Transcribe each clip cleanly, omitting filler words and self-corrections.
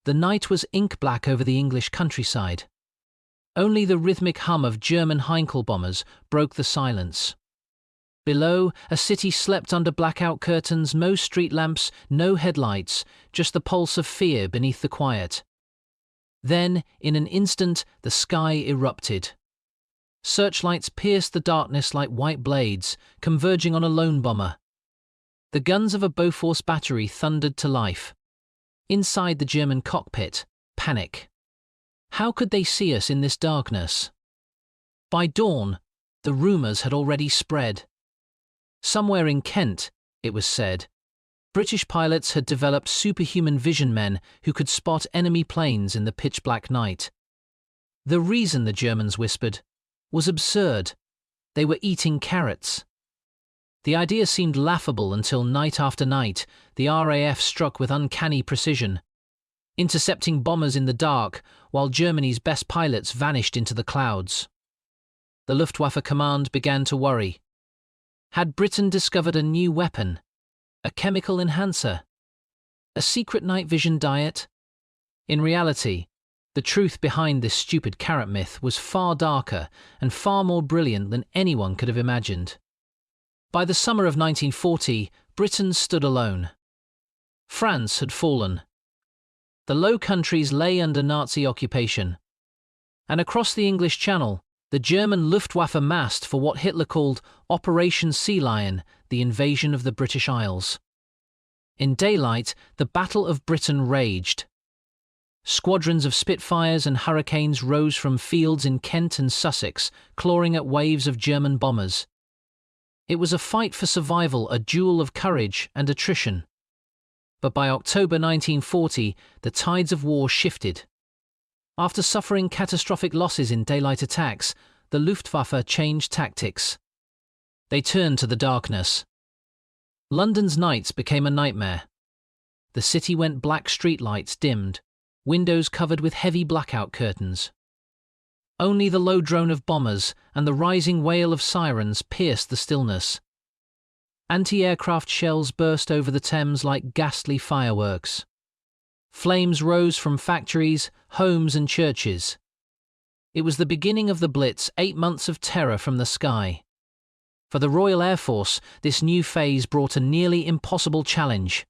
The night was ink-black over the English countryside. Only the rhythmic hum of German Heinkel bombers broke the silence. Below, a city slept under blackout curtains, no street lamps, no headlights, just the pulse of fear beneath the quiet. Then, in an instant, the sky erupted. Searchlights pierced the darkness like white blades, converging on a lone bomber. The guns of a Bofors battery thundered to life. Inside the German cockpit, panic. How could they see us in this darkness? By dawn, the rumours had already spread. Somewhere in Kent, it was said, British pilots had developed superhuman vision men who could spot enemy planes in the pitch-black night. The reason, the Germans whispered, was absurd. They were eating carrots. The idea seemed laughable until night after night, the RAF struck with uncanny precision, intercepting bombers in the dark while Germany's best pilots vanished into the clouds. The Luftwaffe command began to worry. Had Britain discovered a new weapon? A chemical enhancer? A secret night vision diet? In reality, the truth behind this stupid carrot myth was far darker and far more brilliant than anyone could have imagined. By the summer of 1940, Britain stood alone. France had fallen. The Low Countries lay under Nazi occupation. And across the English Channel, the German Luftwaffe massed for what Hitler called Operation Sea Lion, the invasion of the British Isles. In daylight, the Battle of Britain raged. Squadrons of Spitfires and Hurricanes rose from fields in Kent and Sussex, clawing at waves of German bombers. It was a fight for survival, a duel of courage and attrition. But by October 1940, the tides of war shifted. After suffering catastrophic losses in daylight attacks, the Luftwaffe changed tactics. They turned to the darkness. London's nights became a nightmare. The city went black, streetlights dimmed, windows covered with heavy blackout curtains. Only the low drone of bombers and the rising wail of sirens pierced the stillness. Anti-aircraft shells burst over the Thames like ghastly fireworks. Flames rose from factories, homes and churches. It was the beginning of the Blitz, 8 months of terror from the sky. For the Royal Air Force, this new phase brought a nearly impossible challenge.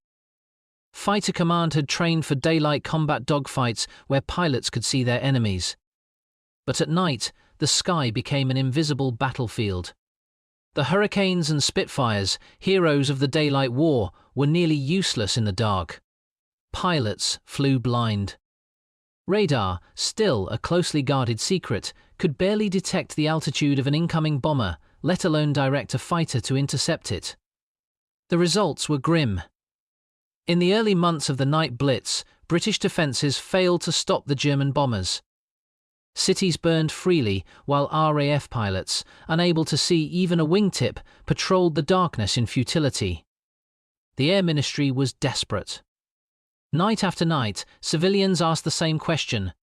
Fighter Command had trained for daylight combat dogfights where pilots could see their enemies. But at night, the sky became an invisible battlefield. The Hurricanes and Spitfires, heroes of the daylight war, were nearly useless in the dark. Pilots flew blind. Radar, still a closely guarded secret, could barely detect the altitude of an incoming bomber, let alone direct a fighter to intercept it. The results were grim. In the early months of the night blitz, British defences failed to stop the German bombers. Cities burned freely, while RAF pilots, unable to see even a wingtip, patrolled the darkness in futility. The Air Ministry was desperate. Night after night, civilians asked the same question.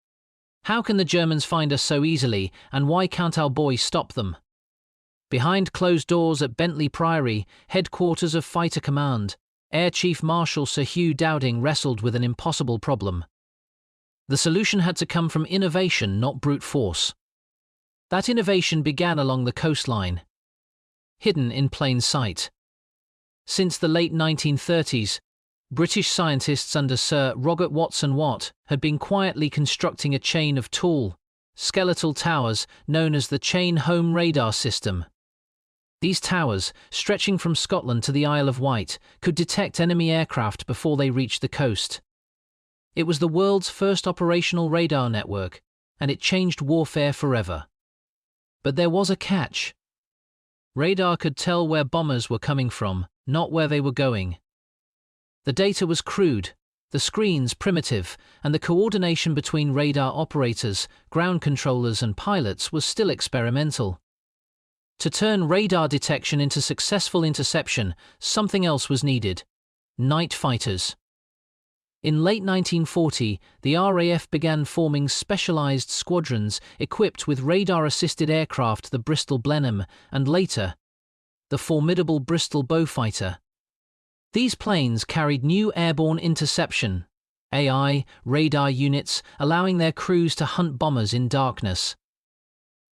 How can the Germans find us so easily, and why can't our boys stop them? Behind closed doors at Bentley Priory, headquarters of Fighter Command, Air Chief Marshal Sir Hugh Dowding wrestled with an impossible problem. The solution had to come from innovation, not brute force. That innovation began along the coastline, hidden in plain sight. Since the late 1930s, British scientists under Sir Robert Watson-Watt had been quietly constructing a chain of tall, skeletal towers known as the Chain Home Radar System. These towers, stretching from Scotland to the Isle of Wight, could detect enemy aircraft before they reached the coast. It was the world's first operational radar network, and it changed warfare forever. But there was a catch. Radar could tell where bombers were coming from, not where they were going. The data was crude, the screens primitive, and the coordination between radar operators, ground controllers and pilots was still experimental. To turn radar detection into successful interception, something else was needed: night fighters. In late 1940, the RAF began forming specialized squadrons equipped with radar-assisted aircraft, the Bristol Blenheim, and later, the formidable Bristol Beaufighter. These planes carried new airborne interception, AI, radar units, allowing their crews to hunt bombers in darkness.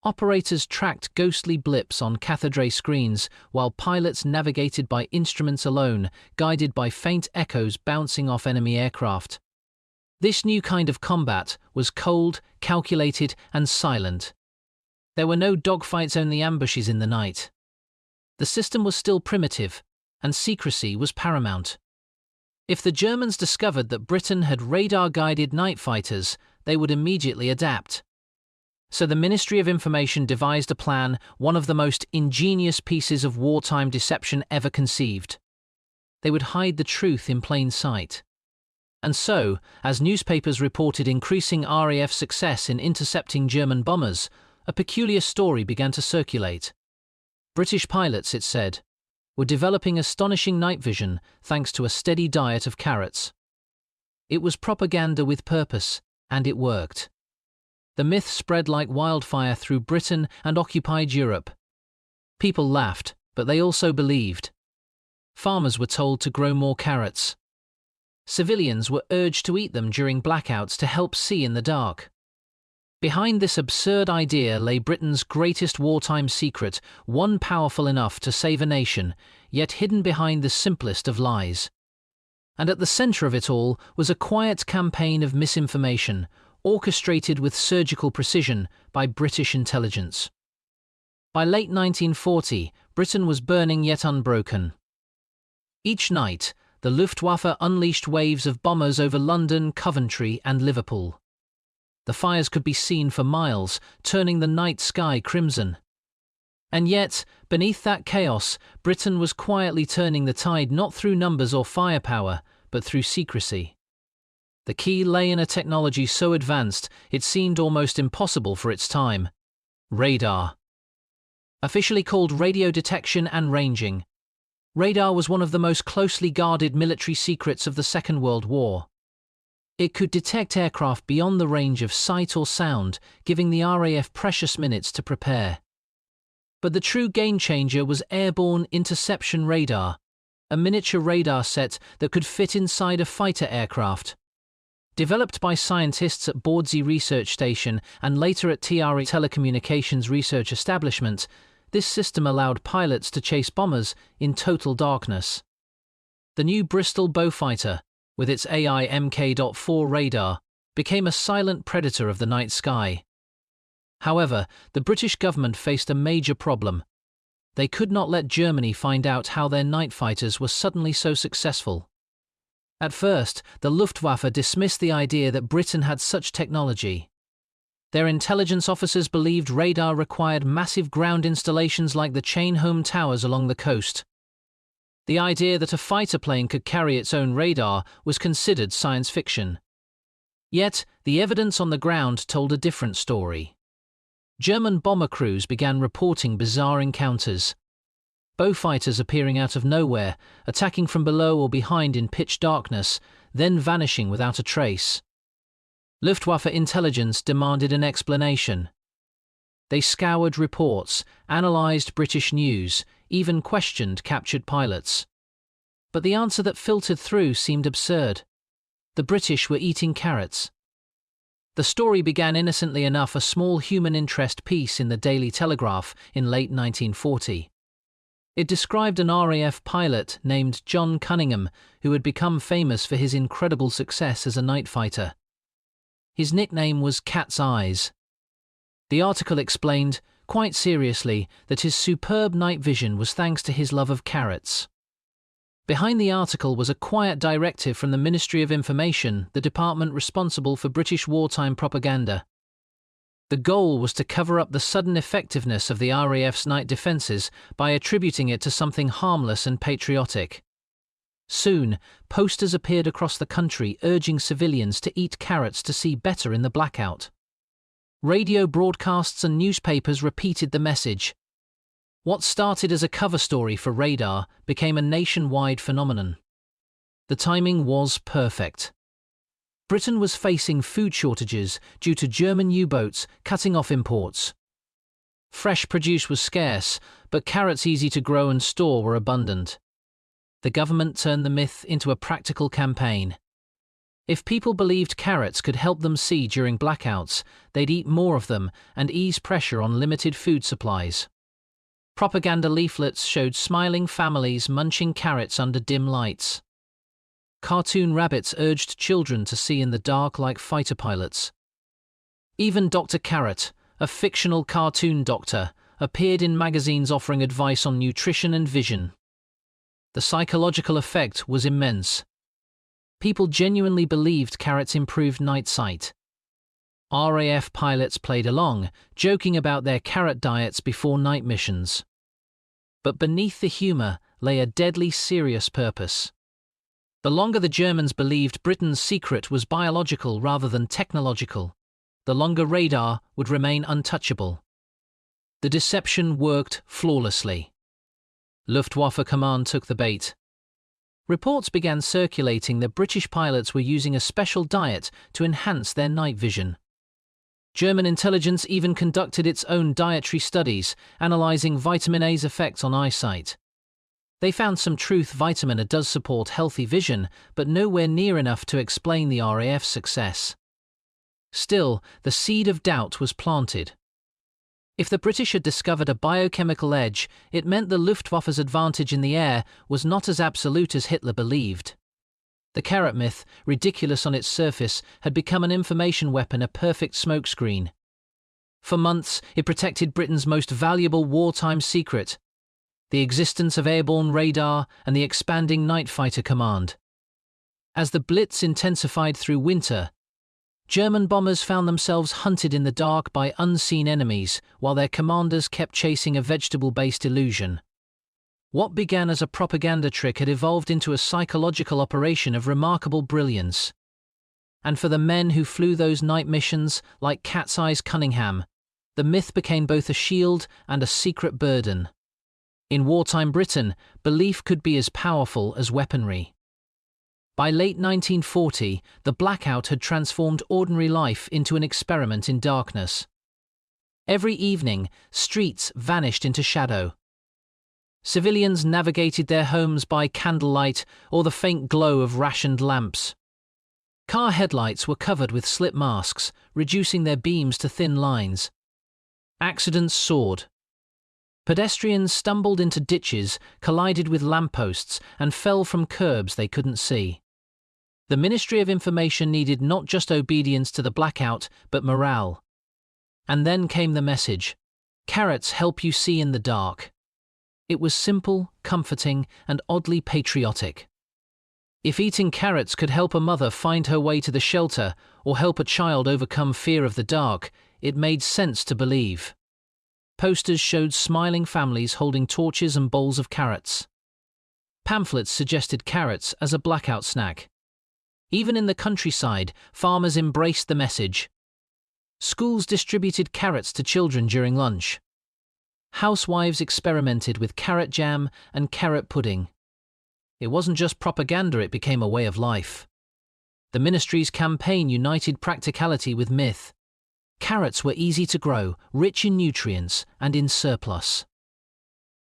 Operators tracked ghostly blips on cathode ray screens, while pilots navigated by instruments alone, guided by faint echoes bouncing off enemy aircraft. This new kind of combat was cold, calculated, and silent. There were no dogfights, only ambushes in the night. The system was still primitive, and secrecy was paramount. If the Germans discovered that Britain had radar-guided night fighters, they would immediately adapt. So the Ministry of Information devised a plan, one of the most ingenious pieces of wartime deception ever conceived. They would hide the truth in plain sight. And so, as newspapers reported increasing RAF success in intercepting German bombers, a peculiar story began to circulate. British pilots, it said, were developing astonishing night vision thanks to a steady diet of carrots. It was propaganda with purpose, and it worked. The myth spread like wildfire through Britain and occupied Europe. People laughed, but they also believed. Farmers were told to grow more carrots. Civilians were urged to eat them during blackouts to help see in the dark. Behind this absurd idea lay Britain's greatest wartime secret, one powerful enough to save a nation, yet hidden behind the simplest of lies. And at the center of it all was a quiet campaign of misinformation, orchestrated with surgical precision by British intelligence. By late 1940, Britain was burning yet unbroken. Each night, the Luftwaffe unleashed waves of bombers over London, Coventry, and Liverpool. The fires could be seen for miles, turning the night sky crimson. And yet, beneath that chaos, Britain was quietly turning the tide not through numbers or firepower, but through secrecy. The key lay in a technology so advanced it seemed almost impossible for its time: radar. Officially called radio detection and ranging, radar was one of the most closely guarded military secrets of the Second World War. It could detect aircraft beyond the range of sight or sound, giving the RAF precious minutes to prepare. But the true game-changer was airborne interception radar, a miniature radar set that could fit inside a fighter aircraft. Developed by scientists at WWII Research Station and later at TRE Telecommunications Research Establishment, this system allowed pilots to chase bombers in total darkness. The new Bristol Beaufighter, with its AI Mk.4 radar, became a silent predator of the night sky. However, the British government faced a major problem. They could not let Germany find out how their night fighters were suddenly so successful. At first, the Luftwaffe dismissed the idea that Britain had such technology. Their intelligence officers believed radar required massive ground installations like the chain-home towers along the coast. The idea that a fighter plane could carry its own radar was considered science fiction. Yet, the evidence on the ground told a different story. German bomber crews began reporting bizarre encounters. Beaufighters appearing out of nowhere, attacking from below or behind in pitch darkness, then vanishing without a trace. Luftwaffe intelligence demanded an explanation. They scoured reports, analysed British news, even questioned captured pilots. But the answer that filtered through seemed absurd. The British were eating carrots. The story began innocently enough, a small human interest piece in the Daily Telegraph in late 1940. It described an RAF pilot named John Cunningham who had become famous for his incredible success as a night fighter. His nickname was Cat's Eyes. The article explained, quite seriously, that his superb night vision was thanks to his love of carrots. Behind the article was a quiet directive from the Ministry of Information, the department responsible for British wartime propaganda. The goal was to cover up the sudden effectiveness of the RAF's night defences by attributing it to something harmless and patriotic. Soon, posters appeared across the country urging civilians to eat carrots to see better in the blackout. Radio broadcasts and newspapers repeated the message. What started as a cover story for radar became a nationwide phenomenon. The timing was perfect. Britain was facing food shortages due to German U-boats cutting off imports. Fresh produce was scarce, but carrots easy to grow and store were abundant. The government turned the myth into a practical campaign. If people believed carrots could help them see during blackouts, they'd eat more of them and ease pressure on limited food supplies. Propaganda leaflets showed smiling families munching carrots under dim lights. Cartoon rabbits urged children to see in the dark like fighter pilots. Even Dr. Carrot, a fictional cartoon doctor, appeared in magazines offering advice on nutrition and vision. The psychological effect was immense. People genuinely believed carrots improved night sight. RAF pilots played along, joking about their carrot diets before night missions. But beneath the humor lay a deadly serious purpose. The longer the Germans believed Britain's secret was biological rather than technological, the longer radar would remain untouchable. The deception worked flawlessly. Luftwaffe command took the bait. Reports began circulating that British pilots were using a special diet to enhance their night vision. German intelligence even conducted its own dietary studies, analyzing vitamin A's effects on eyesight. They found some truth. Vitamin A does support healthy vision, but nowhere near enough to explain the RAF's success. Still, the seed of doubt was planted. If the British had discovered a biochemical edge, it meant the Luftwaffe's advantage in the air was not as absolute as Hitler believed. The carrot myth, ridiculous on its surface, had become an information weapon, a perfect smokescreen. For months, it protected Britain's most valuable wartime secret: the existence of airborne radar and the expanding night fighter command. As the Blitz intensified through winter, German bombers found themselves hunted in the dark by unseen enemies, while their commanders kept chasing a vegetable-based illusion. What began as a propaganda trick had evolved into a psychological operation of remarkable brilliance. And for the men who flew those night missions, like Cat's Eyes Cunningham, the myth became both a shield and a secret burden. In wartime Britain, belief could be as powerful as weaponry. By late 1940, the blackout had transformed ordinary life into an experiment in darkness. Every evening, streets vanished into shadow. Civilians navigated their homes by candlelight or the faint glow of rationed lamps. Car headlights were covered with slit masks, reducing their beams to thin lines. Accidents soared. Pedestrians stumbled into ditches, collided with lampposts, and fell from curbs they couldn't see. The Ministry of Information needed not just obedience to the blackout, but morale. And then came the message: carrots help you see in the dark. It was simple, comforting, and oddly patriotic. If eating carrots could help a mother find her way to the shelter or help a child overcome fear of the dark, it made sense to believe. Posters showed smiling families holding torches and bowls of carrots. Pamphlets suggested carrots as a blackout snack. Even in the countryside, farmers embraced the message. Schools distributed carrots to children during lunch. Housewives experimented with carrot jam and carrot pudding. It wasn't just propaganda, it became a way of life. The ministry's campaign united practicality with myth. Carrots were easy to grow, rich in nutrients, and in surplus.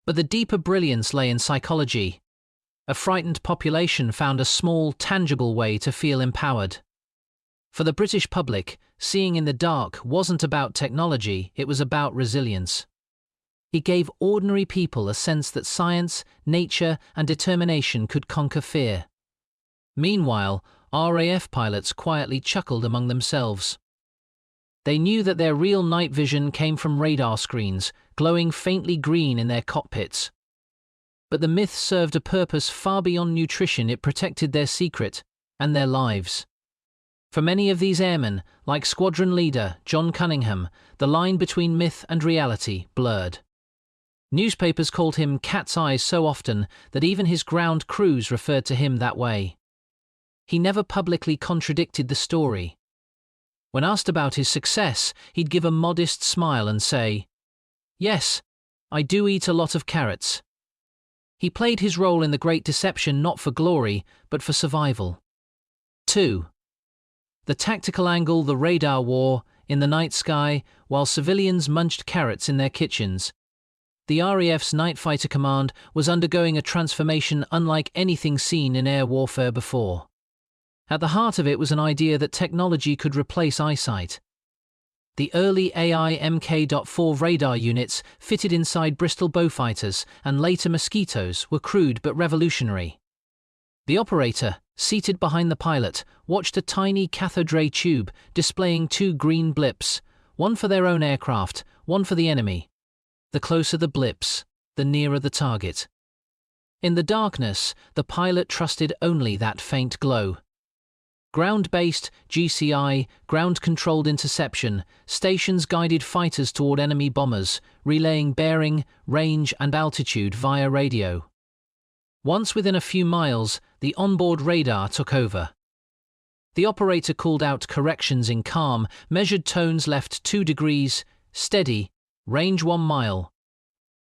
But the deeper brilliance lay in psychology. A frightened population found a small, tangible way to feel empowered. For the British public, seeing in the dark wasn't about technology, it was about resilience. It gave ordinary people a sense that science, nature, and determination could conquer fear. Meanwhile, RAF pilots quietly chuckled among themselves. They knew that their real night vision came from radar screens, glowing faintly green in their cockpits. But the myth served a purpose far beyond nutrition. It protected their secret and their lives. For many of these airmen, like squadron leader John Cunningham, the line between myth and reality blurred. Newspapers called him Cat's Eyes so often that even his ground crews referred to him that way. He never publicly contradicted the story. When asked about his success, he'd give a modest smile and say, "Yes, I do eat a lot of carrots." He played his role in the Great Deception not for glory, but for survival. 2. The tactical angle, the radar war, in the night sky, while civilians munched carrots in their kitchens. The RAF's Night Fighter Command was undergoing a transformation unlike anything seen in air warfare before. At the heart of it was an idea that technology could replace eyesight. The early AI Mk.4 radar units fitted inside Bristol Beaufighters and later Mosquitoes were crude but revolutionary. The operator, seated behind the pilot, watched a tiny cathode ray tube displaying two green blips, one for their own aircraft, one for the enemy. The closer the blips, the nearer the target. In the darkness, the pilot trusted only that faint glow. Ground-based, GCI, ground-controlled interception, stations guided fighters toward enemy bombers, relaying bearing, range and altitude via radio. Once within a few miles, the onboard radar took over. The operator called out corrections in calm, measured tones left 2 degrees, steady, range 1 mile.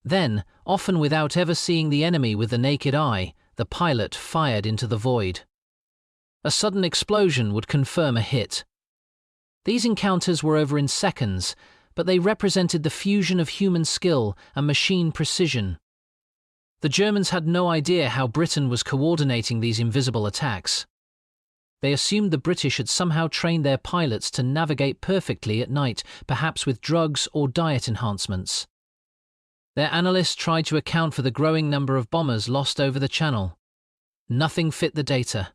Then, often without ever seeing the enemy with the naked eye, the pilot fired into the void. A sudden explosion would confirm a hit. These encounters were over in seconds, but they represented the fusion of human skill and machine precision. The Germans had no idea how Britain was coordinating these invisible attacks. They assumed the British had somehow trained their pilots to navigate perfectly at night, perhaps with drugs or diet enhancements. Their analysts tried to account for the growing number of bombers lost over the Channel. Nothing fit the data.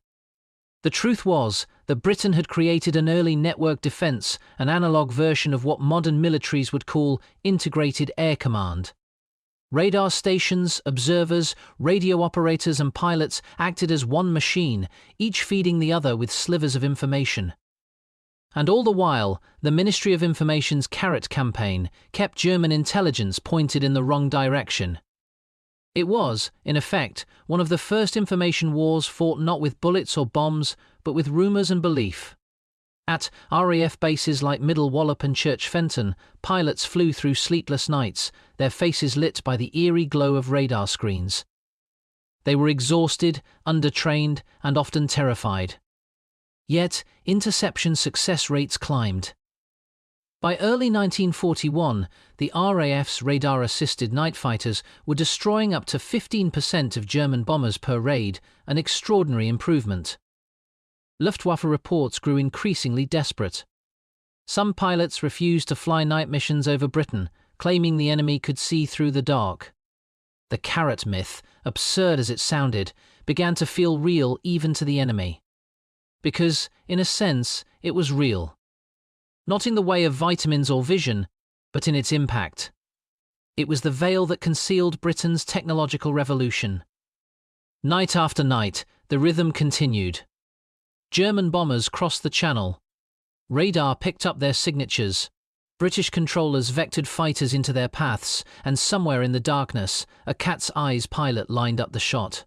The truth was that Britain had created an early network defense, an analog version of what modern militaries would call integrated air command. Radar stations, observers, radio operators and pilots acted as one machine, each feeding the other with slivers of information. And all the while, the Ministry of Information's Carrot campaign kept German intelligence pointed in the wrong direction. It was, in effect, one of the first information wars fought not with bullets or bombs, but with rumours and belief. At RAF bases like Middle Wallop and Church Fenton, pilots flew through sleepless nights, their faces lit by the eerie glow of radar screens. They were exhausted, undertrained, and often terrified. Yet, interception success rates climbed. By early 1941, the RAF's radar-assisted night fighters were destroying up to 15% of German bombers per raid, an extraordinary improvement. Luftwaffe reports grew increasingly desperate. Some pilots refused to fly night missions over Britain, claiming the enemy could see through the dark. The carrot myth, absurd as it sounded, began to feel real even to the enemy. Because, in a sense, it was real. Not in the way of vitamins or vision, but in its impact. It was the veil that concealed Britain's technological revolution. Night after night, the rhythm continued. German bombers crossed the Channel. Radar picked up their signatures. British controllers vectored fighters into their paths, and somewhere in the darkness, a cat's eyes pilot lined up the shot.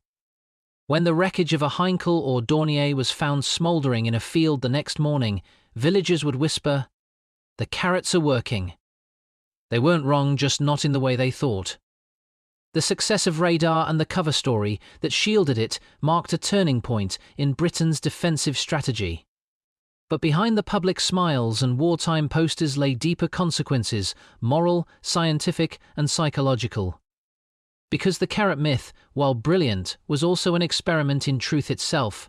When the wreckage of a Heinkel or Dornier was found smouldering in a field the next morning, villagers would whisper, "The carrots are working." They weren't wrong, just not in the way they thought. The success of radar and the cover story that shielded it marked a turning point in Britain's defensive strategy. But behind the public smiles and wartime posters lay deeper consequences, moral, scientific, and psychological. Because the carrot myth, while brilliant, was also an experiment in truth itself.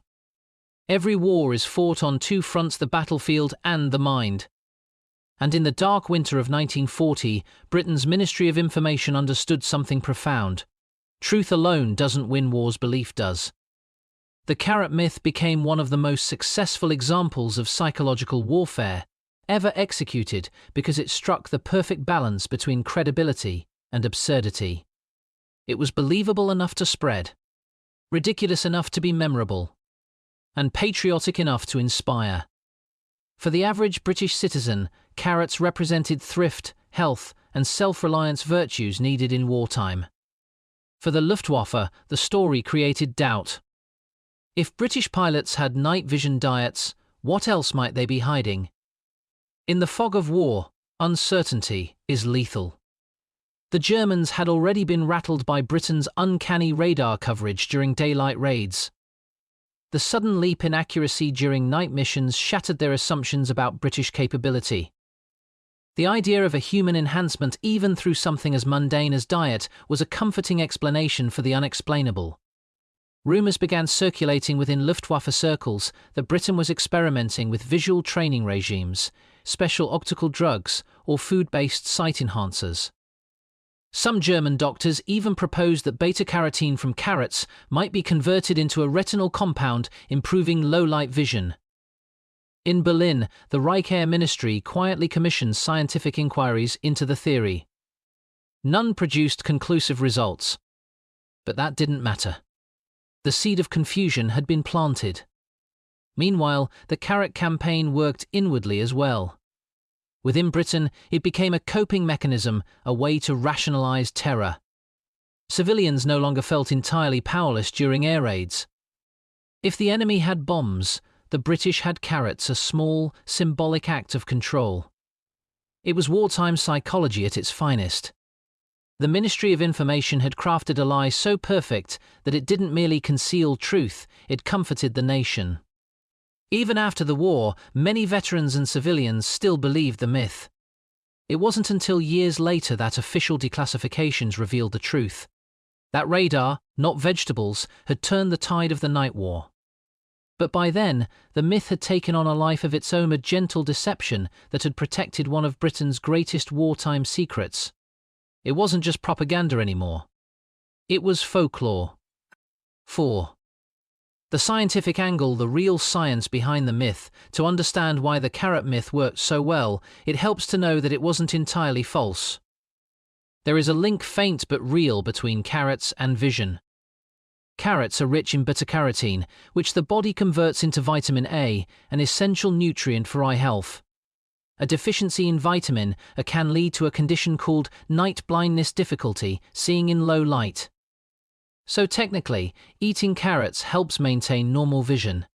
Every war is fought on two fronts, the battlefield and the mind. And in the dark winter of 1940, Britain's Ministry of Information understood something profound. Truth alone doesn't win wars, belief does. The carrot myth became one of the most successful examples of psychological warfare ever executed because it struck the perfect balance between credibility and absurdity. It was believable enough to spread, ridiculous enough to be memorable, and patriotic enough to inspire. For the average British citizen, carrots represented thrift, health, and self-reliance virtues needed in wartime. For the Luftwaffe, the story created doubt. If British pilots had night vision diets, what else might they be hiding? In the fog of war, uncertainty is lethal. The Germans had already been rattled by Britain's uncanny radar coverage during daylight raids. The sudden leap in accuracy during night missions shattered their assumptions about British capability. The idea of a human enhancement, even through something as mundane as diet, was a comforting explanation for the unexplainable. Rumors began circulating within Luftwaffe circles that Britain was experimenting with visual training regimes, special optical drugs, or food-based sight enhancers. Some German doctors even proposed that beta-carotene from carrots might be converted into a retinal compound, improving low-light vision. In Berlin, the Reich Air Ministry quietly commissioned scientific inquiries into the theory. None produced conclusive results. But that didn't matter. The seed of confusion had been planted. Meanwhile, the carrot campaign worked inwardly as well. Within Britain, it became a coping mechanism, a way to rationalize terror. Civilians no longer felt entirely powerless during air raids. If the enemy had bombs, the British had carrots, a small, symbolic act of control. It was wartime psychology at its finest. The Ministry of Information had crafted a lie so perfect that it didn't merely conceal truth, it comforted the nation. Even after the war, many veterans and civilians still believed the myth. It wasn't until years later that official declassifications revealed the truth. That radar, not vegetables, had turned the tide of the night war. But by then, the myth had taken on a life of its own, a gentle deception that had protected one of Britain's greatest wartime secrets. It wasn't just propaganda anymore. It was folklore. 4. The scientific angle, the real science behind the myth. To understand why the carrot myth worked so well, it helps to know that it wasn't entirely false. There is a link, faint but real, between carrots and vision. Carrots are rich in beta-carotene, which the body converts into vitamin A, an essential nutrient for eye health. A deficiency in vitamin A can lead to a condition called night blindness, difficulty seeing in low light. So technically, eating carrots helps maintain normal vision.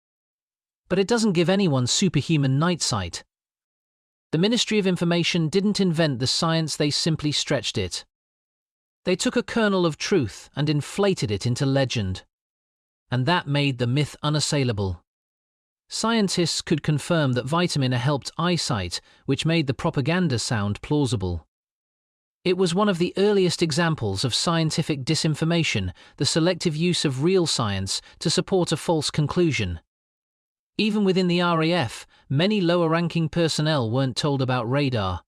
But it doesn't give anyone superhuman night sight. The Ministry of Information didn't invent the science, they simply stretched it. They took a kernel of truth and inflated it into legend. And that made the myth unassailable. Scientists could confirm that vitamin A helped eyesight, which made the propaganda sound plausible. It was one of the earliest examples of scientific disinformation, the selective use of real science to support a false conclusion. Even within the RAF, many lower-ranking personnel weren't told about radar.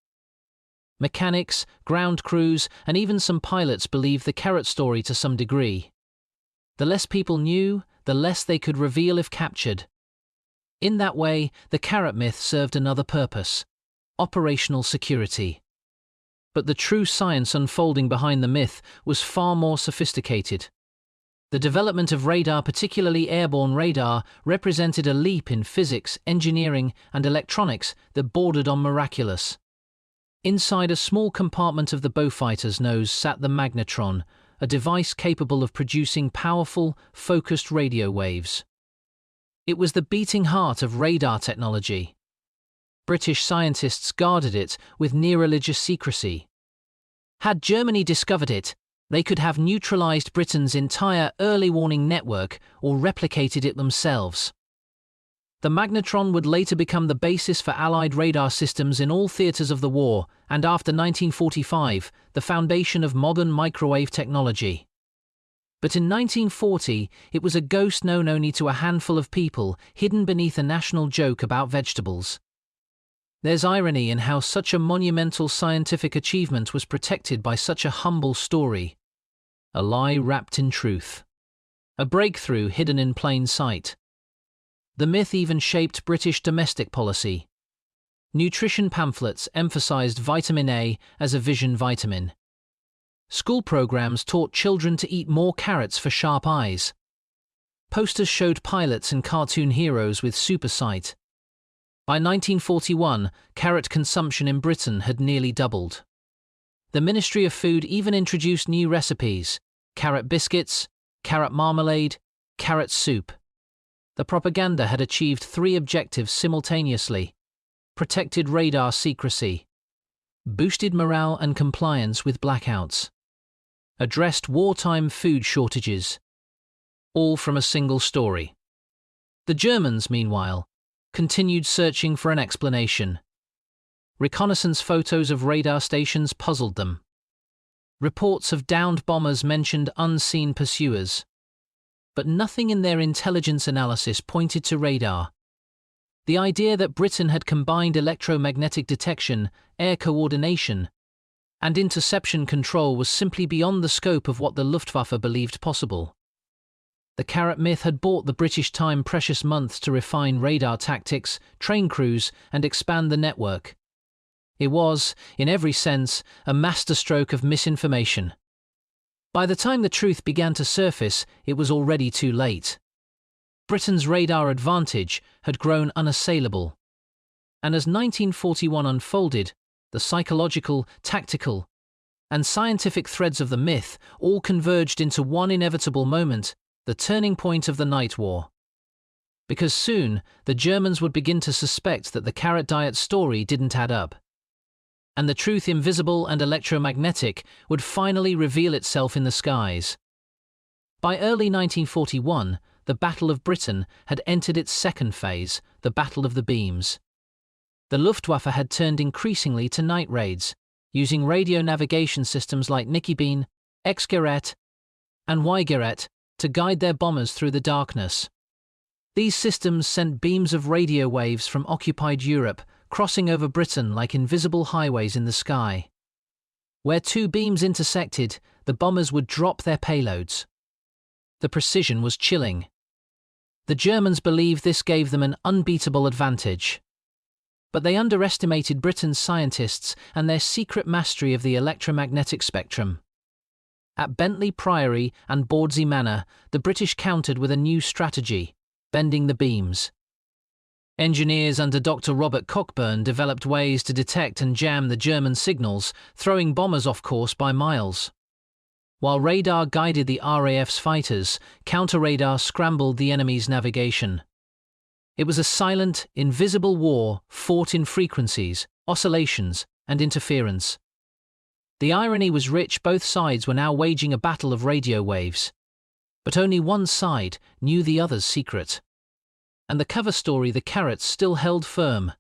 Mechanics, ground crews, and even some pilots believed the carrot story to some degree. The less people knew, the less they could reveal if captured. In that way, the carrot myth served another purpose: operational security. But the true science unfolding behind the myth was far more sophisticated. The development of radar, particularly airborne radar, represented a leap in physics, engineering, and electronics that bordered on miraculous. Inside a small compartment of the Beaufighter's nose sat the magnetron, a device capable of producing powerful, focused radio waves. It was the beating heart of radar technology. British scientists guarded it with near-religious secrecy. Had Germany discovered it, they could have neutralized Britain's entire early warning network or replicated it themselves. The magnetron would later become the basis for Allied radar systems in all theaters of the war, and after 1945, the foundation of modern microwave technology. But in 1940, it was a ghost known only to a handful of people, hidden beneath a national joke about vegetables. There's irony in how such a monumental scientific achievement was protected by such a humble story. A lie wrapped in truth. A breakthrough hidden in plain sight. The myth even shaped British domestic policy. Nutrition pamphlets emphasized vitamin A as a vision vitamin. School programs taught children to eat more carrots for sharp eyes. Posters showed pilots and cartoon heroes with super sight. By 1941, carrot consumption in Britain had nearly doubled. The Ministry of Food even introduced new recipes: carrot biscuits, carrot marmalade, carrot soup. The propaganda had achieved 3 objectives simultaneously: protected radar secrecy, boosted morale and compliance with blackouts, addressed wartime food shortages. All from a single story. The Germans, meanwhile, continued searching for an explanation. Reconnaissance photos of radar stations puzzled them. Reports of downed bombers mentioned unseen pursuers. but nothing in their intelligence analysis pointed to radar. The idea that Britain had combined electromagnetic detection, air coordination, and interception control was simply beyond the scope of what the Luftwaffe believed possible. The carrot myth had bought the British time precious months to refine radar tactics, train crews, and expand the network. It was, in every sense, a masterstroke of misinformation. By the time the truth began to surface, it was already too late. Britain's radar advantage had grown unassailable. And as 1941 unfolded, the psychological, tactical, and scientific threads of the myth all converged into one inevitable moment, the turning point of the Night War. Because soon, the Germans would begin to suspect that the carrot diet story didn't add up. And the truth, invisible and electromagnetic, would finally reveal itself in the skies. By early 1941, the Battle of Britain had entered its second phase, the Battle of the Beams. The Luftwaffe had turned increasingly to night raids, using radio navigation systems like Nikkibeam, X-Gerät, and Y-Gerät to guide their bombers through the darkness. These systems sent beams of radio waves from occupied Europe, crossing over Britain like invisible highways in the sky. Where two beams intersected, the bombers would drop their payloads. The precision was chilling. The Germans believed this gave them an unbeatable advantage. But they underestimated Britain's scientists and their secret mastery of the electromagnetic spectrum. At Bentley Priory and Bawdsey Manor, the British countered with a new strategy: bending the beams. Engineers under Dr. Robert Cockburn developed ways to detect and jam the German signals, throwing bombers off course by miles. While radar guided the RAF's fighters, counter-radar scrambled the enemy's navigation. It was a silent, invisible war fought in frequencies, oscillations, and interference. The irony was rich: both sides were now waging a battle of radio waves. But only one side knew the other's secret. And the cover story, the carrots, still held firm.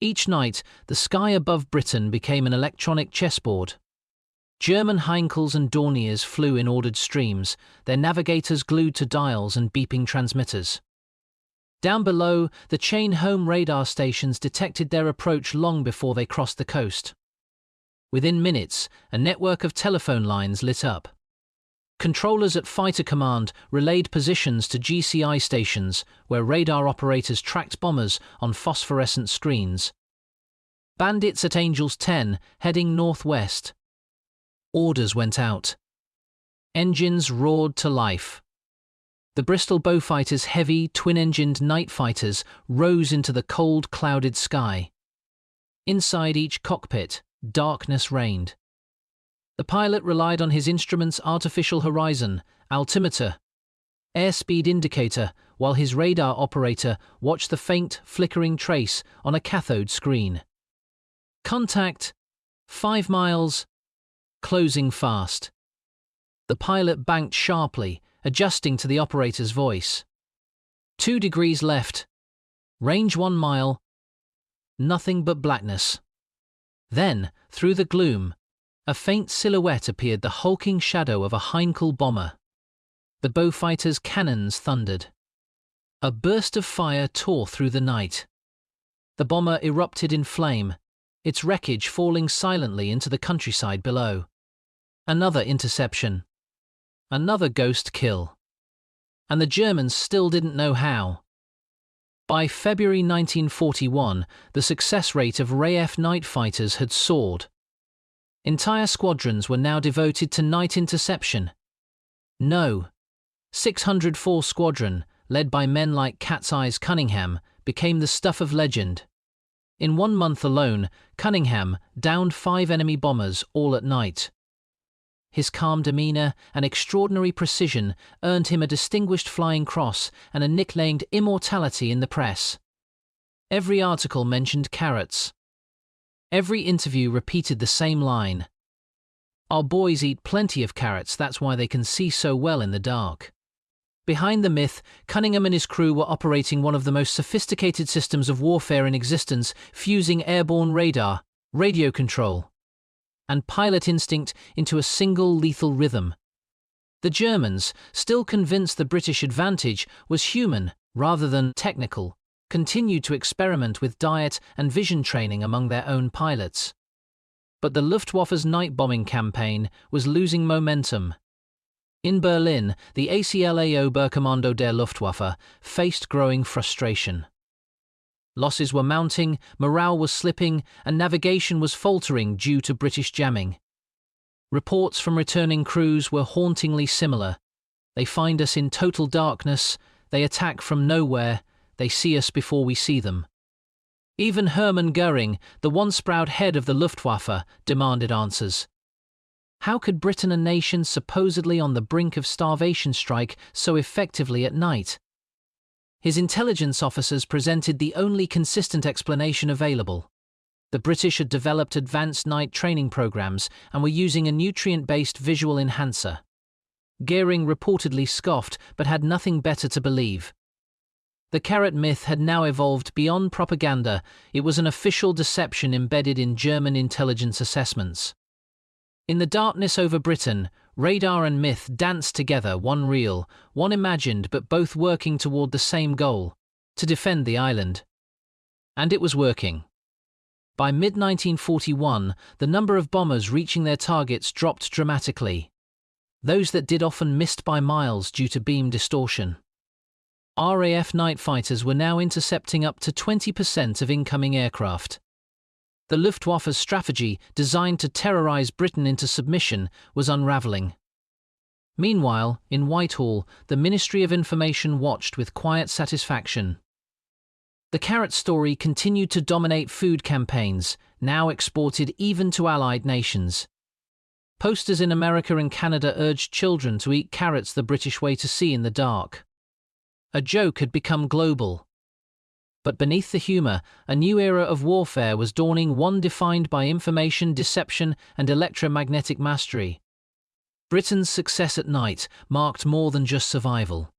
Each night, the sky above Britain became an electronic chessboard. German Heinkels and Dorniers flew in ordered streams, their navigators glued to dials and beeping transmitters. Down below, the chain home radar stations detected their approach long before they crossed the coast. Within minutes, a network of telephone lines lit up. Controllers at Fighter Command relayed positions to GCI stations, where radar operators tracked bombers on phosphorescent screens. Bandits at Angels 10, heading northwest. Orders went out. Engines roared to life. The Bristol Beaufighters' heavy, twin-engined night fighters rose into the cold, clouded sky. Inside each cockpit, darkness reigned. The pilot relied on his instrument's artificial horizon, altimeter, airspeed indicator, while his radar operator watched the faint, flickering trace on a cathode screen. Contact, 5 miles, closing fast. The pilot banked sharply, adjusting to the operator's voice. 2 degrees left, range 1 mile, nothing but blackness. Then, through the gloom, a faint silhouette appeared, the hulking shadow of a Heinkel bomber. The Beaufighters' cannons thundered. A burst of fire tore through the night. The bomber erupted in flame, its wreckage falling silently into the countryside below. Another interception. Another ghost kill. And the Germans still didn't know how. By February 1941, the success rate of RAF night fighters had soared. Entire squadrons were now devoted to night interception. No. 604 Squadron, led by men like Cat's Eyes Cunningham, became the stuff of legend. In 1 month alone, Cunningham downed 5 enemy bombers, all at night. His calm demeanor and extraordinary precision earned him a Distinguished Flying Cross and a nicknamed Immortality in the press. Every article mentioned carrots. Every interview repeated the same line. Our boys eat plenty of carrots, that's why they can see so well in the dark. Behind the myth, Cunningham and his crew were operating one of the most sophisticated systems of warfare in existence, fusing airborne radar, radio control, and pilot instinct into a single lethal rhythm. The Germans, still convinced the British advantage was human rather than technical, continued to experiment with diet and vision training among their own pilots. But the Luftwaffe's night bombing campaign was losing momentum. In Berlin, the ACLA Oberkommando der Luftwaffe faced growing frustration. Losses were mounting, morale was slipping, and navigation was faltering due to British jamming. Reports from returning crews were hauntingly similar. They find us in total darkness, they attack from nowhere, they see us before we see them. Even Hermann Göring, the once proud head of the Luftwaffe, demanded answers. How could Britain, a nation supposedly on the brink of starvation, strike so effectively at night? His intelligence officers presented the only consistent explanation available. The British had developed advanced night training programs and were using a nutrient-based visual enhancer. Göring reportedly scoffed but had nothing better to believe. The carrot myth had now evolved beyond propaganda. It was an official deception embedded in German intelligence assessments. In the darkness over Britain, radar and myth danced together, one real, one imagined, but both working toward the same goal: to defend the island. And it was working. By mid-1941, the number of bombers reaching their targets dropped dramatically. Those that did often missed by miles due to beam distortion. RAF night fighters were now intercepting up to 20% of incoming aircraft. The Luftwaffe's strategy, designed to terrorize Britain into submission, was unraveling. Meanwhile, in Whitehall, the Ministry of Information watched with quiet satisfaction. The carrot story continued to dominate food campaigns, now exported even to allied nations. Posters in America and Canada urged children to eat carrots the British way to see in the dark. A joke had become global. But beneath the humor, a new era of warfare was dawning, one defined by information, deception, and electromagnetic mastery. Britain's success at night marked more than just survival.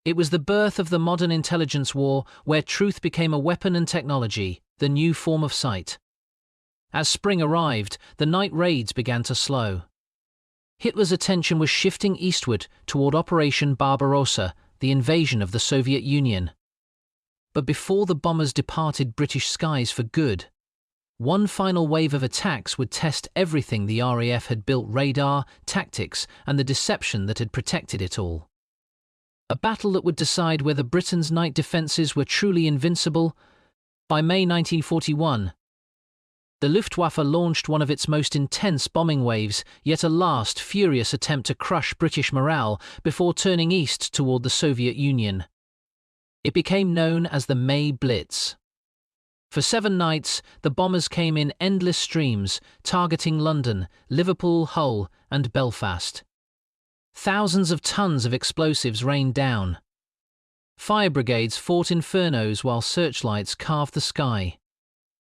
It was the birth of the modern intelligence war, where truth became a weapon and technology, the new form of sight. As spring arrived, the night raids began to slow. Hitler's attention was shifting eastward toward Operation Barbarossa, the invasion of the Soviet Union. But before the bombers departed British skies for good, one final wave of attacks would test everything the RAF had built: radar, tactics, and the deception that had protected it all. A battle that would decide whether Britain's night defences were truly invincible. By May 1941, the Luftwaffe launched one of its most intense bombing waves, yet a last, furious attempt to crush British morale before turning east toward the Soviet Union. It became known as the May Blitz. For 7 nights, the bombers came in endless streams, targeting London, Liverpool, Hull, and Belfast. Thousands of tons of explosives rained down. Fire brigades fought infernos while searchlights carved the sky.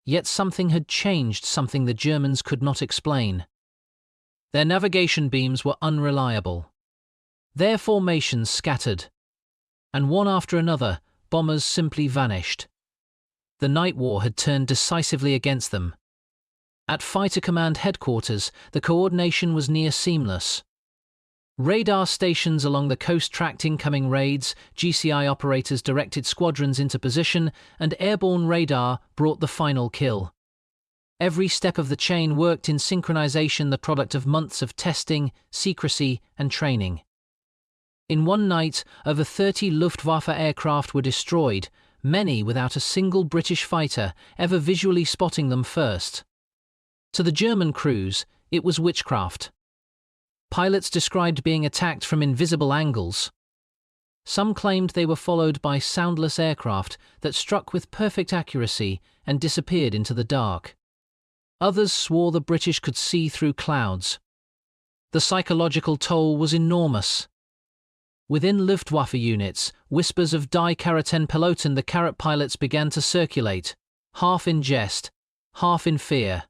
Yet something had changed, something the Germans could not explain. Their navigation beams were unreliable. Their formations scattered. And one after another, bombers simply vanished. The night war had turned decisively against them. At Fighter Command headquarters, the coordination was near seamless. Radar stations along the coast tracked incoming raids, GCI operators directed squadrons into position, and airborne radar brought the final kill. Every step of the chain worked in synchronization, the product of months of testing, secrecy, and training. In one night, over 30 Luftwaffe aircraft were destroyed, many without a single British fighter ever visually spotting them first. To the German crews, it was witchcraft. Pilots described being attacked from invisible angles. Some claimed they were followed by soundless aircraft that struck with perfect accuracy and disappeared into the dark. Others swore the British could see through clouds. The psychological toll was enormous. Within Luftwaffe units, whispers of Die Karetten Piloten, the carrot pilots, began to circulate, half in jest, half in fear.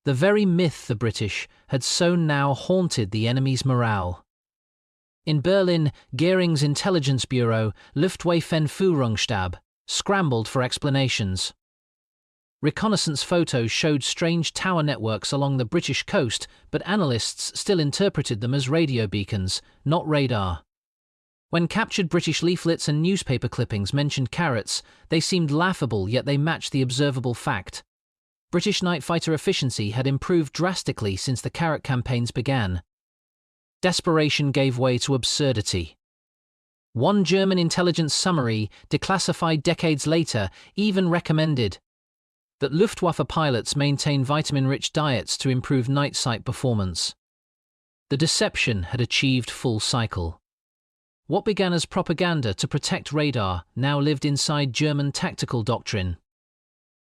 The very myth the British had sown now haunted the enemy's morale. In Berlin, Göring's intelligence bureau, Luftwaffenführungsstab, scrambled for explanations. Reconnaissance photos showed strange tower networks along the British coast, but analysts still interpreted them as radio beacons, not radar. When captured British leaflets and newspaper clippings mentioned carrots, they seemed laughable, yet they matched the observable fact. British night fighter efficiency had improved drastically since the carrot campaigns began. Desperation gave way to absurdity. One German intelligence summary, declassified decades later, even recommended that Luftwaffe pilots maintain vitamin-rich diets to improve night sight performance. The deception had achieved full cycle. What began as propaganda to protect radar now lived inside German tactical doctrine.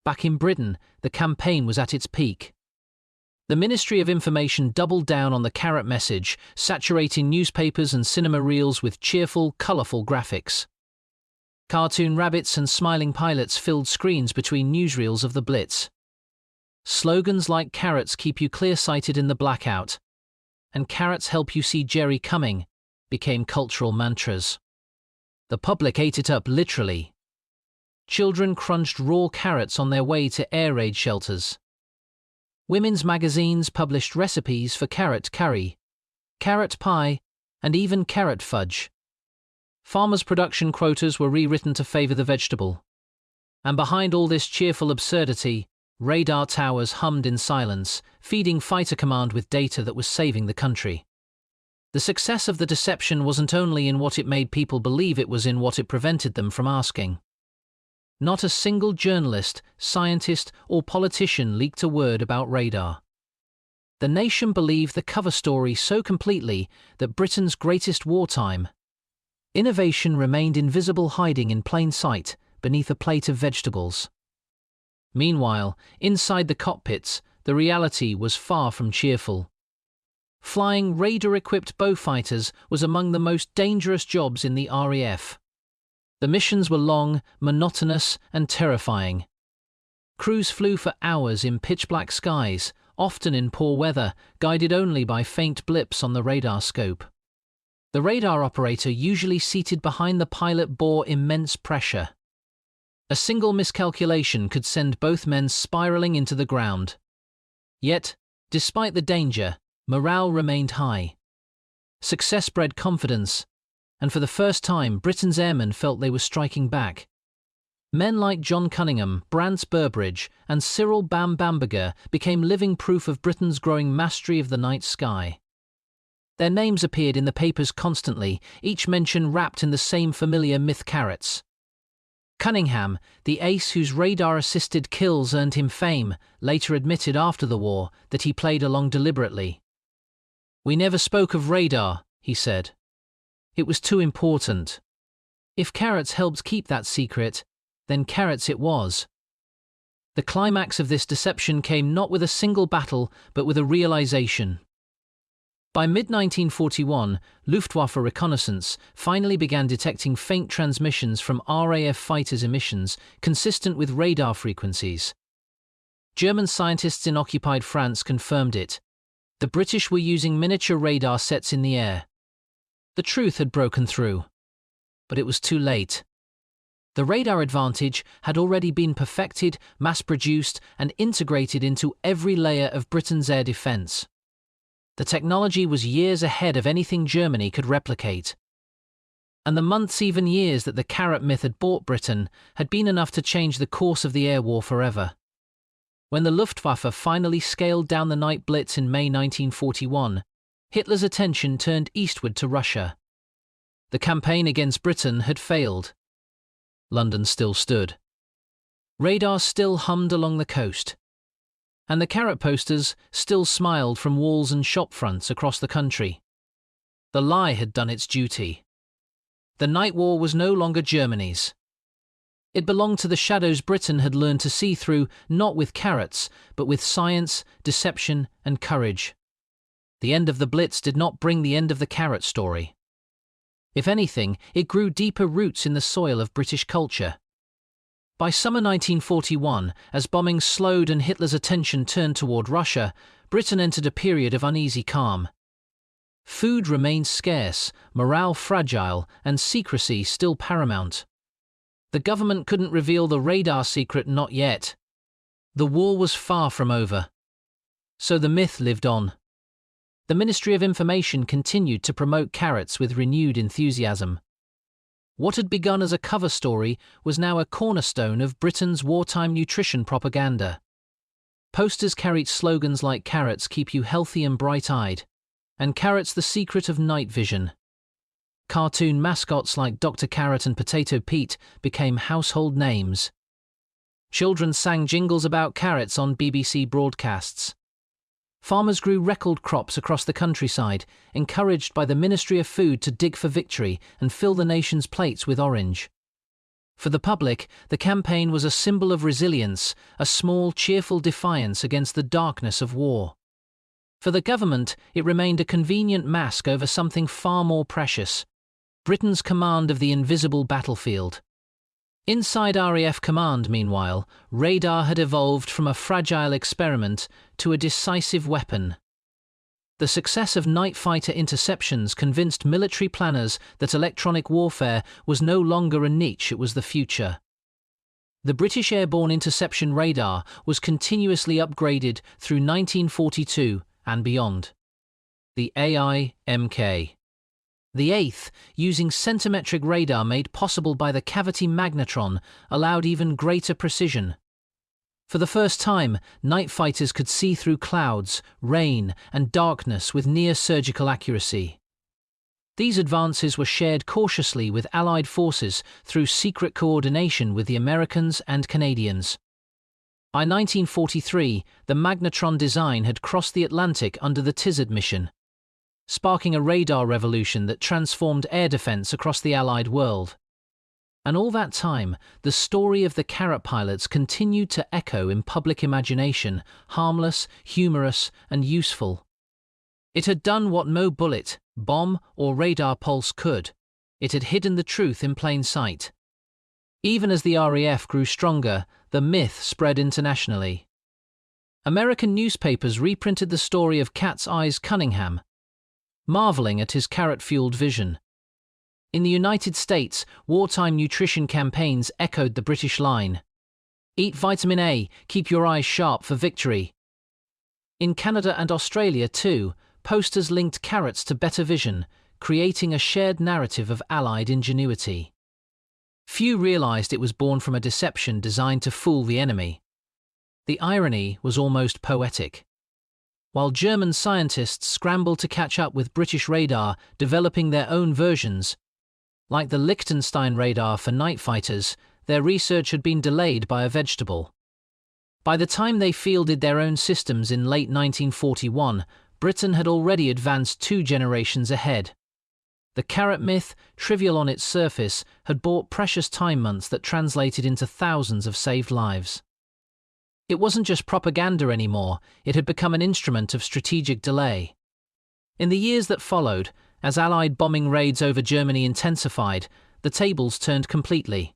Back in Britain, the campaign was at its peak. The Ministry of Information doubled down on the carrot message, saturating newspapers and cinema reels with cheerful, colourful graphics. Cartoon rabbits and smiling pilots filled screens between newsreels of the Blitz. Slogans like "Carrots keep you clear-sighted in the blackout" and "Carrots help you see Jerry coming" became cultural mantras. The public ate it up literally. Children crunched raw carrots on their way to air raid shelters. Women's magazines published recipes for carrot curry, carrot pie, and even carrot fudge. Farmers' production quotas were rewritten to favour the vegetable. And behind all this cheerful absurdity, radar towers hummed in silence, feeding Fighter Command with data that was saving the country. The success of the deception wasn't only in what it made people believe, it was in what it prevented them from asking. Not a single journalist, scientist, or politician leaked a word about radar. The nation believed the cover story so completely that Britain's greatest wartime innovation remained invisible, hiding in plain sight beneath a plate of vegetables. Meanwhile, inside the cockpits, the reality was far from cheerful. Flying radar-equipped Beaufighters was among the most dangerous jobs in the RAF. The missions were long, monotonous, and terrifying. Crews flew for hours in pitch-black skies, often in poor weather, guided only by faint blips on the radar scope. The radar operator, usually seated behind the pilot, bore immense pressure. A single miscalculation could send both men spiraling into the ground. Yet, despite the danger, morale remained high. Success bred confidence, and for the first time Britain's airmen felt they were striking back. Men like John Cunningham, Brants Burbridge, and Cyril Bam Bamberger became living proof of Britain's growing mastery of the night sky. Their names appeared in the papers constantly, each mention wrapped in the same familiar myth: carrots. Cunningham, the ace whose radar-assisted kills earned him fame, later admitted after the war that he played along deliberately. "We never spoke of radar," he said. "It was too important. If carrots helped keep that secret, then carrots it was." The climax of this deception came not with a single battle, but with a realization. By mid-1941, Luftwaffe reconnaissance finally began detecting faint transmissions from RAF fighters' emissions consistent with radar frequencies. German scientists in occupied France confirmed it. The British were using miniature radar sets in the air. The truth had broken through. But it was too late. The radar advantage had already been perfected, mass-produced, and integrated into every layer of Britain's air defence. The technology was years ahead of anything Germany could replicate. And the months, even years, that the carrot myth had bought Britain had been enough to change the course of the air war forever. When the Luftwaffe finally scaled down the night blitz in May 1941, Hitler's attention turned eastward to Russia. The campaign against Britain had failed. London still stood. Radar still hummed along the coast. And the carrot posters still smiled from walls and shop fronts across the country. The lie had done its duty. The night war was no longer Germany's. It belonged to the shadows Britain had learned to see through, not with carrots, but with science, deception, and courage. The end of the Blitz did not bring the end of the carrot story. If anything, it grew deeper roots in the soil of British culture. By summer 1941, as bombing slowed and Hitler's attention turned toward Russia, Britain entered a period of uneasy calm. Food remained scarce, morale fragile, and secrecy still paramount. The government couldn't reveal the radar secret, not yet. The war was far from over. So the myth lived on. The Ministry of Information continued to promote carrots with renewed enthusiasm. What had begun as a cover story was now a cornerstone of Britain's wartime nutrition propaganda. Posters carried slogans like "Carrots keep you healthy and bright-eyed," and "Carrots the secret of night vision." Cartoon mascots like Dr. Carrot and Potato Pete became household names. Children sang jingles about carrots on BBC broadcasts. Farmers grew record crops across the countryside, encouraged by the Ministry of Food to dig for victory and fill the nation's plates with orange. For the public, the campaign was a symbol of resilience, a small, cheerful defiance against the darkness of war. For the government, it remained a convenient mask over something far more precious: Britain's command of the invisible battlefield. Inside RAF Command, meanwhile, radar had evolved from a fragile experiment to a decisive weapon. The success of night fighter interceptions convinced military planners that electronic warfare was no longer a niche, it was the future. The British airborne interception radar was continuously upgraded through 1942 and beyond. The AIMK. The eighth, using centimetric radar made possible by the cavity magnetron, allowed even greater precision. For the first time, night fighters could see through clouds, rain, and darkness with near-surgical accuracy. These advances were shared cautiously with Allied forces through secret coordination with the Americans and Canadians. By 1943, the magnetron design had crossed the Atlantic under the Tizard mission, sparking a radar revolution that transformed air defense across the Allied world. And all that time, the story of the Carrot pilots continued to echo in public imagination, harmless, humorous, and useful. It had done what no bullet, bomb, or radar pulse could. It had hidden the truth in plain sight. Even as the RAF grew stronger, the myth spread internationally. American newspapers reprinted the story of Cat's Eyes Cunningham, marveling at his carrot-fueled vision. In the United States, wartime nutrition campaigns echoed the British line: "Eat vitamin A, keep your eyes sharp for victory." In Canada and Australia, too, posters linked carrots to better vision, creating a shared narrative of Allied ingenuity. Few realized it was born from a deception designed to fool the enemy. The irony was almost poetic. While German scientists scrambled to catch up with British radar, developing their own versions, like the Liechtenstein radar for night fighters, their research had been delayed by a vegetable. By the time they fielded their own systems in late 1941, Britain had already advanced 2 generations ahead. The carrot myth, trivial on its surface, had bought precious time months that translated into thousands of saved lives. It wasn't just propaganda anymore, it had become an instrument of strategic delay. In the years that followed, as Allied bombing raids over Germany intensified, the tables turned completely.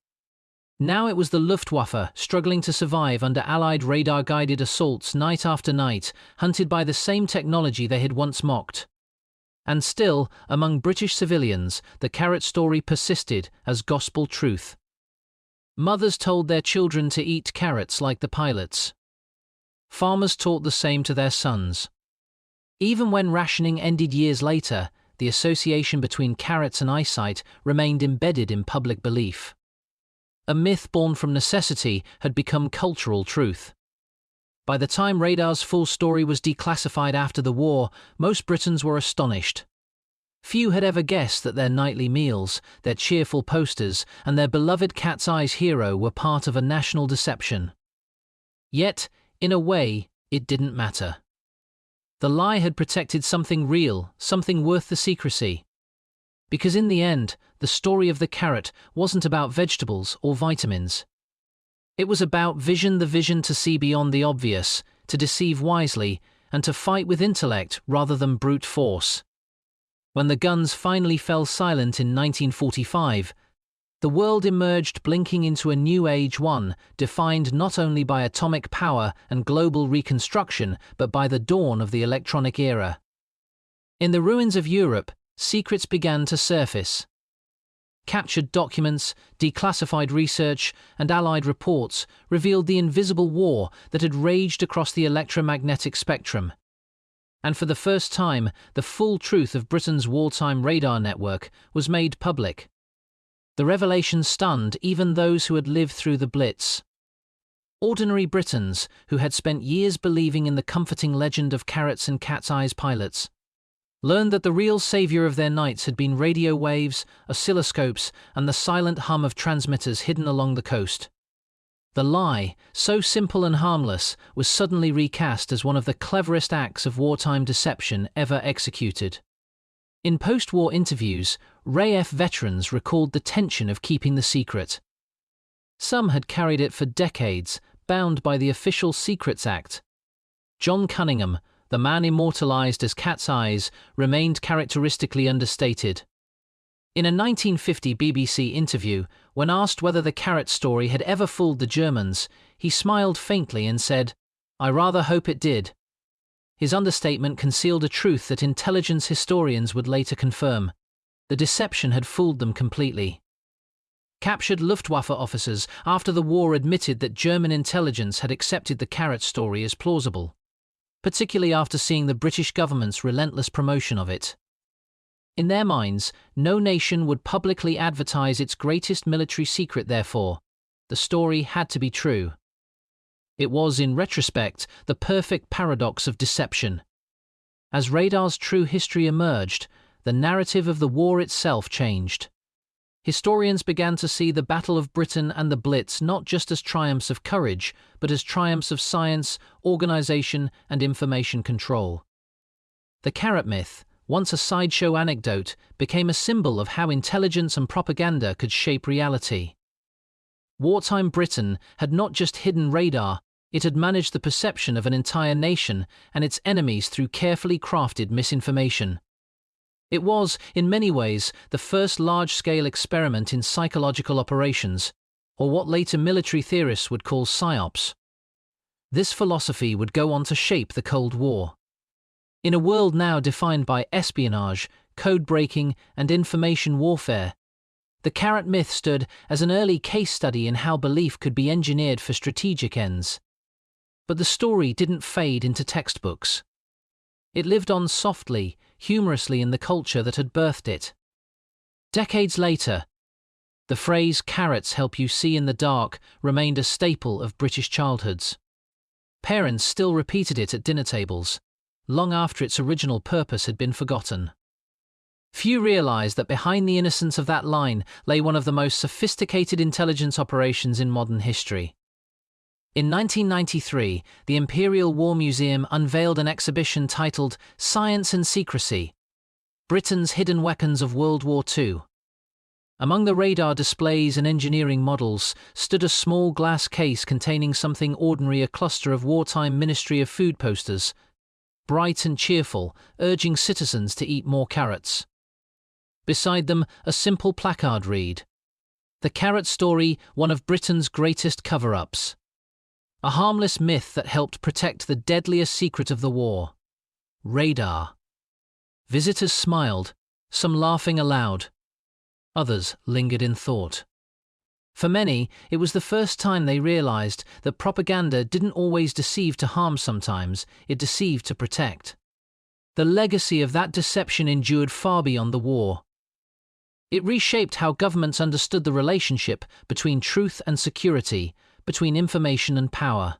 Now it was the Luftwaffe struggling to survive under Allied radar-guided assaults night after night, hunted by the same technology they had once mocked. And still, among British civilians, the carrot story persisted as gospel truth. Mothers told their children to eat carrots like the pilots. Farmers taught the same to their sons. Even when rationing ended years later, the association between carrots and eyesight remained embedded in public belief. A myth born from necessity had become cultural truth. By the time radar's full story was declassified after the war, most Britons were astonished. Few had ever guessed that their nightly meals, their cheerful posters, and their beloved Cat's Eyes hero were part of a national deception. Yet, in a way, it didn't matter. The lie had protected something real, something worth the secrecy. Because in the end, the story of the carrot wasn't about vegetables or vitamins. It was about vision, the vision to see beyond the obvious, to deceive wisely, and to fight with intellect rather than brute force. When the guns finally fell silent in 1945, the world emerged blinking into a new age, one defined not only by atomic power and global reconstruction, but by the dawn of the electronic era. In the ruins of Europe, secrets began to surface. Captured documents, declassified research, and Allied reports revealed the invisible war that had raged across the electromagnetic spectrum. And for the first time, the full truth of Britain's wartime radar network was made public. The revelation stunned even those who had lived through the Blitz. Ordinary Britons, who had spent years believing in the comforting legend of carrots and cat's eyes pilots, learned that the real savior of their nights had been radio waves, oscilloscopes, and the silent hum of transmitters hidden along the coast. The lie, so simple and harmless, was suddenly recast as one of the cleverest acts of wartime deception ever executed. In post-war interviews, RAF veterans recalled the tension of keeping the secret. Some had carried it for decades, bound by the Official Secrets Act. John Cunningham, the man immortalized as Cat's Eyes, remained characteristically understated. In a 1950 BBC interview, when asked whether the carrot story had ever fooled the Germans, he smiled faintly and said, "I rather hope it did." His understatement concealed a truth that intelligence historians would later confirm. The deception had fooled them completely. Captured Luftwaffe officers after the war admitted that German intelligence had accepted the carrot story as plausible, particularly after seeing the British government's relentless promotion of it. In their minds, no nation would publicly advertise its greatest military secret, therefore, the story had to be true. It was, in retrospect, the perfect paradox of deception. As radar's true history emerged, the narrative of the war itself changed. Historians began to see the Battle of Britain and the Blitz not just as triumphs of courage, but as triumphs of science, organization, and information control. The carrot myth, once a sideshow anecdote, became a symbol of how intelligence and propaganda could shape reality. Wartime Britain had not just hidden radar, it had managed the perception of an entire nation and its enemies through carefully crafted misinformation. It was, in many ways, the first large-scale experiment in psychological operations, or what later military theorists would call psyops. This philosophy would go on to shape the Cold War. In a world now defined by espionage, code-breaking, and information warfare, the carrot myth stood as an early case study in how belief could be engineered for strategic ends. But the story didn't fade into textbooks. It lived on softly, humorously in the culture that had birthed it. Decades later, the phrase "carrots help you see in the dark" remained a staple of British childhoods. Parents still repeated it at dinner tables, long after its original purpose had been forgotten. Few realized that behind the innocence of that line lay one of the most sophisticated intelligence operations in modern history. In 1993, the Imperial War Museum unveiled an exhibition titled "Science and Secrecy: Britain's Hidden Weapons of World War II." Among the radar displays and engineering models stood a small glass case containing something ordinary, a cluster of wartime Ministry of Food posters, bright and cheerful, urging citizens to eat more carrots. Beside them, a simple placard read, "The Carrot Story, one of Britain's greatest cover-ups." A harmless myth that helped protect the deadliest secret of the war: radar. Visitors smiled, some laughing aloud. Others lingered in thought. For many, it was the first time they realized that propaganda didn't always deceive to harm. Sometimes it deceived to protect. The legacy of that deception endured far beyond the war. It reshaped how governments understood the relationship between truth and security, between information and power.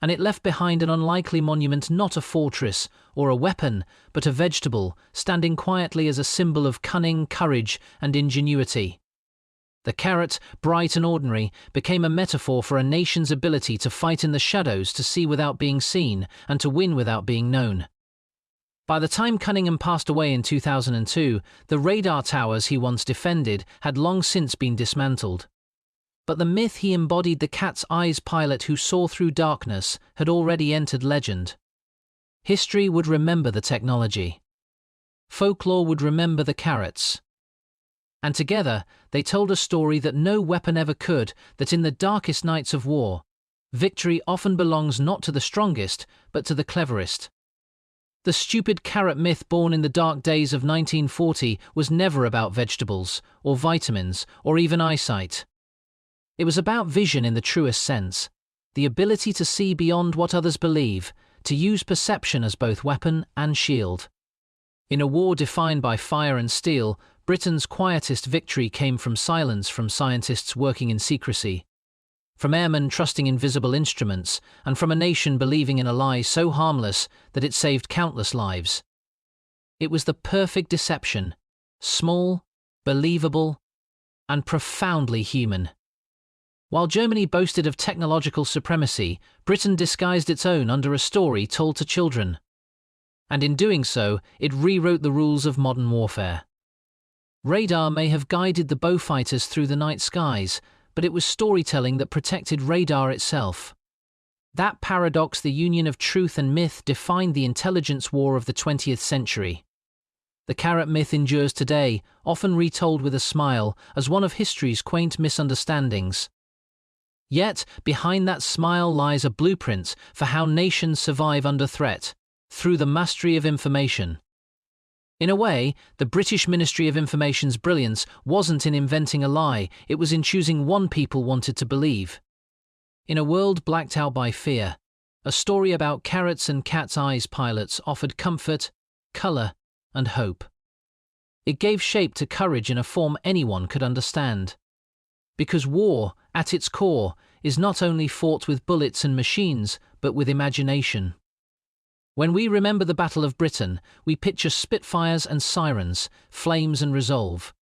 And it left behind an unlikely monument, not a fortress or a weapon, but a vegetable, standing quietly as a symbol of cunning, courage, and ingenuity. The carrot, bright and ordinary, became a metaphor for a nation's ability to fight in the shadows, to see without being seen, and to win without being known. By the time Cunningham passed away in 2002, the radar towers he once defended had long since been dismantled. But the myth he embodied, the cat's eyes pilot who saw through darkness, had already entered legend. History would remember the technology. Folklore would remember the carrots. And together, they told a story that no weapon ever could, that in the darkest nights of war, victory often belongs not to the strongest, but to the cleverest. The stupid carrot myth born in the dark days of 1940 was never about vegetables, or vitamins, or even eyesight. It was about vision in the truest sense, the ability to see beyond what others believe, to use perception as both weapon and shield. In a war defined by fire and steel, Britain's quietest victory came from silence from scientists working in secrecy, from airmen trusting invisible instruments, and from a nation believing in a lie so harmless that it saved countless lives. It was the perfect deception, small, believable, and profoundly human. While Germany boasted of technological supremacy, Britain disguised its own under a story told to children. And in doing so, it rewrote the rules of modern warfare. Radar may have guided the bowfighters through the night skies, but it was storytelling that protected radar itself. That paradox, the union of truth and myth, defined the intelligence war of the 20th century. The carrot myth endures today, often retold with a smile, as one of history's quaint misunderstandings. Yet, behind that smile lies a blueprint for how nations survive under threat, through the mastery of information. In a way, the British Ministry of Information's brilliance wasn't in inventing a lie, it was in choosing one people wanted to believe. In a world blacked out by fear, a story about carrots and cat's eyes pilots offered comfort, colour, and hope. It gave shape to courage in a form anyone could understand. Because war, at its core, is not only fought with bullets and machines, but with imagination. When we remember the Battle of Britain, we picture Spitfires and sirens, flames and resolve.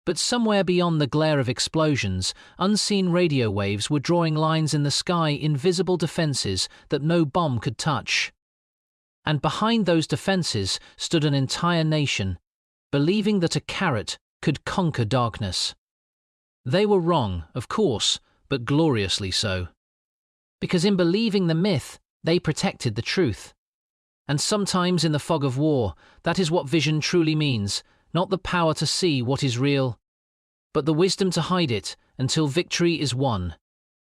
But somewhere beyond the glare of explosions, unseen radio waves were drawing lines in the sky, invisible defences that no bomb could touch. And behind those defences stood an entire nation, believing that a carrot could conquer darkness. They were wrong, of course, but gloriously so. Because in believing the myth, they protected the truth. And sometimes in the fog of war, that is what vision truly means, not the power to see what is real, but the wisdom to hide it until victory is won.